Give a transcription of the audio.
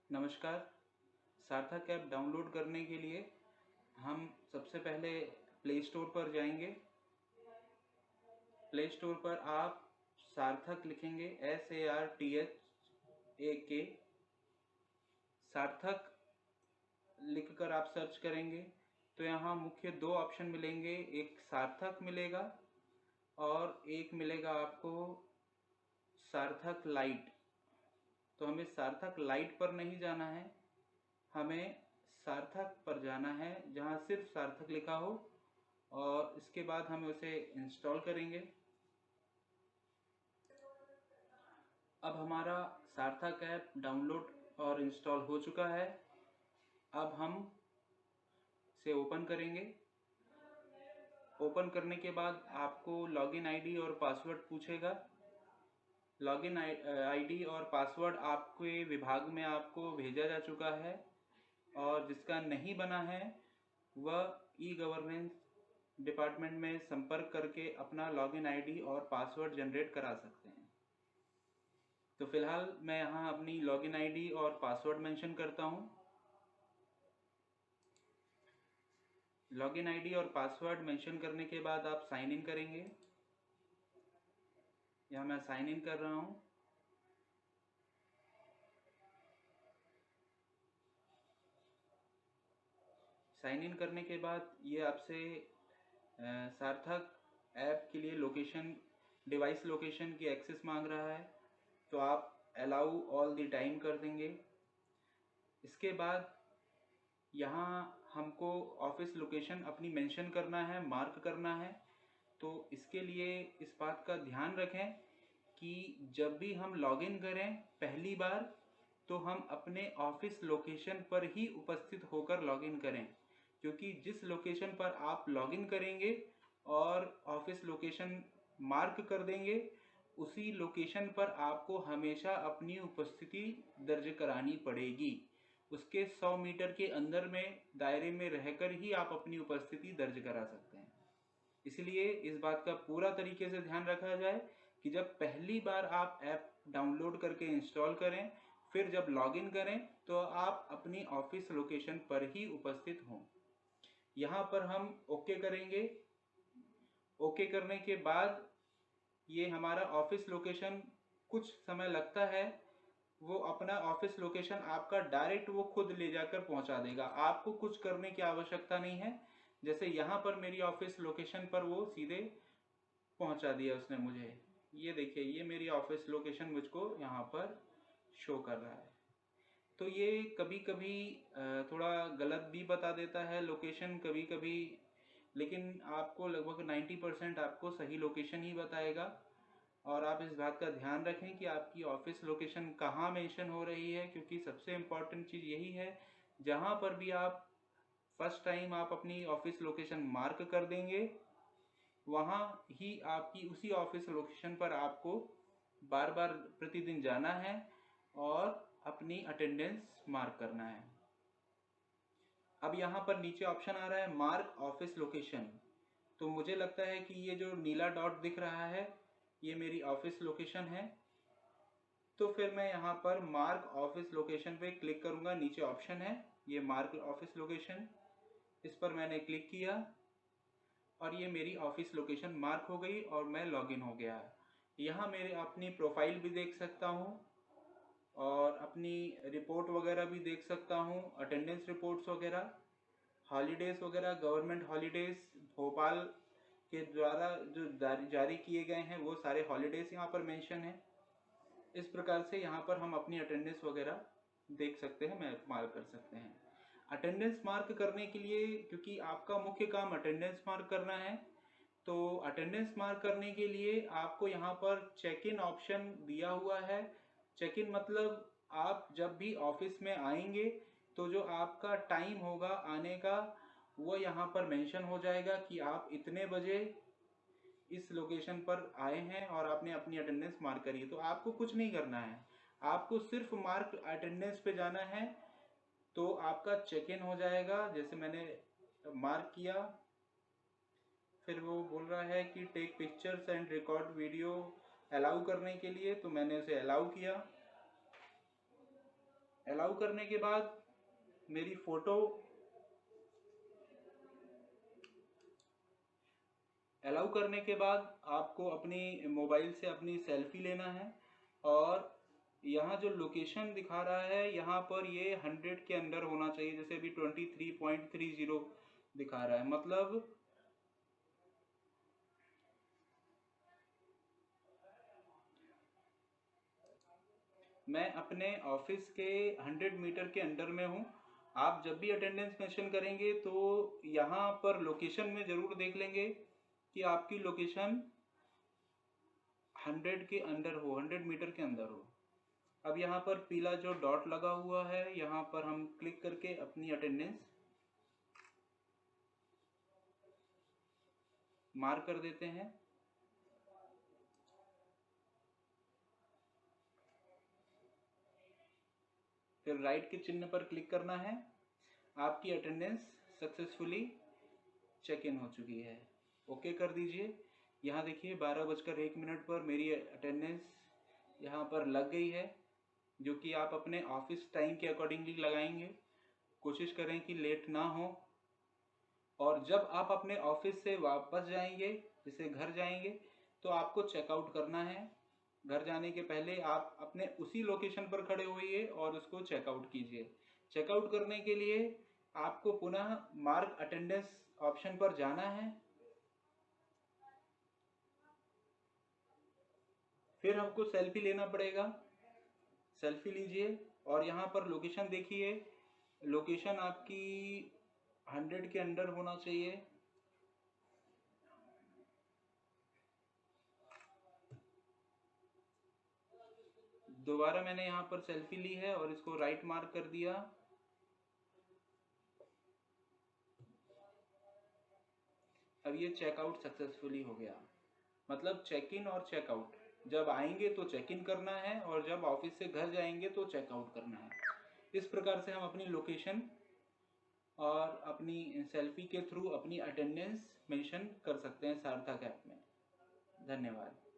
नमस्कार। सार्थक app download करने के लिए हम सबसे पहले प्ले स्टोर पर जाएंगे। प्ले स्टोर पर आप सार्थक लिखेंगे, SARTHAK। सार्थक लिखकर आप सर्च करेंगे तो यहाँ मुख्य दो ऑप्शन मिलेंगे, एक सार्थक मिलेगा और एक मिलेगा आपको सार्थक लाइट। तो हमें सार्थक लाइट पर नहीं जाना है, हमें सार्थक पर जाना है जहाँ सिर्फ सार्थक लिखा हो, और इसके बाद हम उसे इंस्टॉल करेंगे। अब हमारा सार्थक ऐप डाउनलोड और इंस्टॉल हो चुका है। अब हम इसे ओपन करेंगे। ओपन करने के बाद आपको लॉगिन आईडी और पासवर्ड पूछेगा। लॉगिन आईडी और पासवर्ड आपके विभाग में आपको भेजा जा चुका है, और जिसका नहीं बना है वह ई गवर्नेंस डिपार्टमेंट में संपर्क करके अपना लॉगिन आईडी और पासवर्ड जनरेट करा सकते हैं। तो फिलहाल मैं यहाँ अपनी लॉगिन आईडी और पासवर्ड मेंशन करता हूँ। लॉगिन आईडी और पासवर्ड मेंशन करने के बाद आप साइन इन करेंगे। यहाँ मैं साइन इन कर रहा हूँ। साइन इन करने के बाद ये आपसे सार्थक ऐप के लिए लोकेशन, डिवाइस लोकेशन की एक्सेस मांग रहा है, तो आप अलाउ ऑल द टाइम कर देंगे। इसके बाद यहाँ हमको ऑफिस लोकेशन अपनी मेंशन करना है, मार्क करना है। तो इसके लिए इस बात का ध्यान रखें कि जब भी हम लॉगिन करें पहली बार, तो हम अपने ऑफिस लोकेशन पर ही उपस्थित होकर लॉगिन करें, क्योंकि जिस लोकेशन पर आप लॉगिन करेंगे और ऑफिस लोकेशन मार्क कर देंगे, उसी लोकेशन पर आपको हमेशा अपनी उपस्थिति दर्ज करानी पड़ेगी। उसके 100 मीटर के अंदर में दायरे में रहकर ही आप अपनी उपस्थिति दर्ज करा सकते हैं। इसलिए इस बात का पूरा तरीके से ध्यान रखा जाए कि जब पहली बार आप ऐप डाउनलोड करके इंस्टॉल करें, फिर जब लॉगिन करें, तो आप अपनी ऑफिस लोकेशन पर ही उपस्थित हों। यहाँ पर हम ओके करेंगे। ओके करने के बाद ये हमारा ऑफिस लोकेशन, कुछ समय लगता है, वो अपना ऑफिस लोकेशन आपका डायरेक्ट वो खुद ले जाकर पहुंचा देगा। आपको कुछ करने की आवश्यकता नहीं है। जैसे यहाँ पर मेरी ऑफिस लोकेशन पर वो सीधे पहुंचा दिया उसने मुझे। ये देखिए, ये मेरी ऑफिस लोकेशन मुझको यहाँ पर शो कर रहा है। तो ये कभी कभी थोड़ा गलत भी बता देता है लोकेशन कभी कभी, लेकिन आपको लगभग 90% आपको सही लोकेशन ही बताएगा। और आप इस बात का ध्यान रखें कि आपकी ऑफिस लोकेशन कहाँ मेंशन हो रही है, क्योंकि सबसे इम्पॉर्टेंट चीज़ यही है, जहाँ पर भी आप फर्स्ट टाइम आप अपनी ऑफिस लोकेशन मार्क कर देंगे, वहाँ ही आपकी उसी ऑफिस लोकेशन पर आपको बार बार प्रतिदिन जाना है और अपनी अटेंडेंस मार्क करना है। अब यहाँ पर नीचे ऑप्शन आ रहा है मार्क ऑफिस लोकेशन। तो मुझे लगता है कि ये जो नीला डॉट दिख रहा है, ये मेरी ऑफिस लोकेशन है। तो फिर मैं यहाँ पर मार्क ऑफिस लोकेशन पे क्लिक करूँगा। नीचे ऑप्शन है ये मार्क ऑफिस लोकेशन, इस पर मैंने क्लिक किया और ये मेरी ऑफिस लोकेशन मार्क हो गई और मैं लॉगिन हो गया। यहाँ मेरे अपनी प्रोफाइल भी देख सकता हूँ और अपनी रिपोर्ट वगैरह भी देख सकता हूँ, अटेंडेंस रिपोर्ट्स वगैरह, हॉलीडेज़ वगैरह, गवर्नमेंट हॉलीडेज़ भोपाल के द्वारा जो जारी किए गए हैं वो सारे हॉलीडेज़ यहाँ पर मेंशन है। इस प्रकार से यहाँ पर हम अपनी अटेंडेंस वगैरह देख सकते हैं, मैं मार्क कर सकते हैं। अटेंडेंस मार्क करने के लिए, क्योंकि आपका मुख्य काम अटेंडेंस मार्क करना है, तो अटेंडेंस मार्क करने के लिए आपको यहाँ पर चेक इन ऑप्शन दिया हुआ है। चेक इन मतलब आप जब भी ऑफिस में आएंगे तो जो आपका टाइम होगा आने का, वो यहाँ पर मेंशन हो जाएगा कि आप इतने बजे इस लोकेशन पर आए हैं और आपने अपनी अटेंडेंस मार्क करी है। तो आपको कुछ नहीं करना है, आपको सिर्फ मार्क अटेंडेंस पे जाना है, तो आपका चेक इन हो जाएगा। जैसे मैंने मार्क किया, फिर वो बोल रहा है कि take pictures and record video allow करने के लिए, तो मैंने उसे अलाउ किया। अलाउ करने के बाद मेरी फ़ोटो अलाउ करने के बाद आपको अपनी मोबाइल से अपनी सेल्फी लेना है, और यहाँ जो लोकेशन दिखा रहा है यहाँ पर ये 100 के अंदर होना चाहिए। जैसे अभी 23.30 दिखा रहा है, मतलब मैं अपने ऑफिस के 100 मीटर के अंडर में हूँ। आप जब भी अटेंडेंस मेंशन करेंगे तो यहाँ पर लोकेशन में ज़रूर देख लेंगे कि आपकी लोकेशन 100 के अंदर हो, 100 मीटर के अंदर हो। अब यहाँ पर पीला जो डॉट लगा हुआ है यहाँ पर हम क्लिक करके अपनी अटेंडेंस मार्क कर देते हैं। फिर राइट के चिन्ह पर क्लिक करना है। आपकी अटेंडेंस सक्सेसफुली चेक इन हो चुकी है। ओके कर दीजिए। यहाँ देखिए 12:01 पर मेरी अटेंडेंस यहाँ पर लग गई है, जो कि आप अपने ऑफिस टाइम के अकॉर्डिंगली लगाएंगे। कोशिश करें कि लेट ना हो। और जब आप अपने ऑफिस से वापस जाएंगे, जैसे घर जाएंगे, तो आपको चेकआउट करना है। घर जाने के पहले आप अपने उसी लोकेशन पर खड़े होइए और उसको चेकआउट कीजिए। चेकआउट करने के लिए आपको पुनः मार्क अटेंडेंस ऑप्शन पर जाना है। फिर हमको सेल्फी लेना पड़ेगा। सेल्फी लीजिए और यहाँ पर लोकेशन देखिए। लोकेशन आपकी 100 के अंडर होना चाहिए। दोबारा मैंने यहाँ पर सेल्फी ली है और इसको राइट मार्क कर दिया। अब ये चेकआउट सक्सेसफुली हो गया। मतलब चेक इन और चेकआउट, जब आएंगे तो चेक इन करना है और जब ऑफिस से घर जाएंगे तो चेकआउट करना है। इस प्रकार से हम अपनी लोकेशन और अपनी सेल्फी के थ्रू अपनी अटेंडेंस मेंशन कर सकते हैं सार्थक ऐप में। धन्यवाद।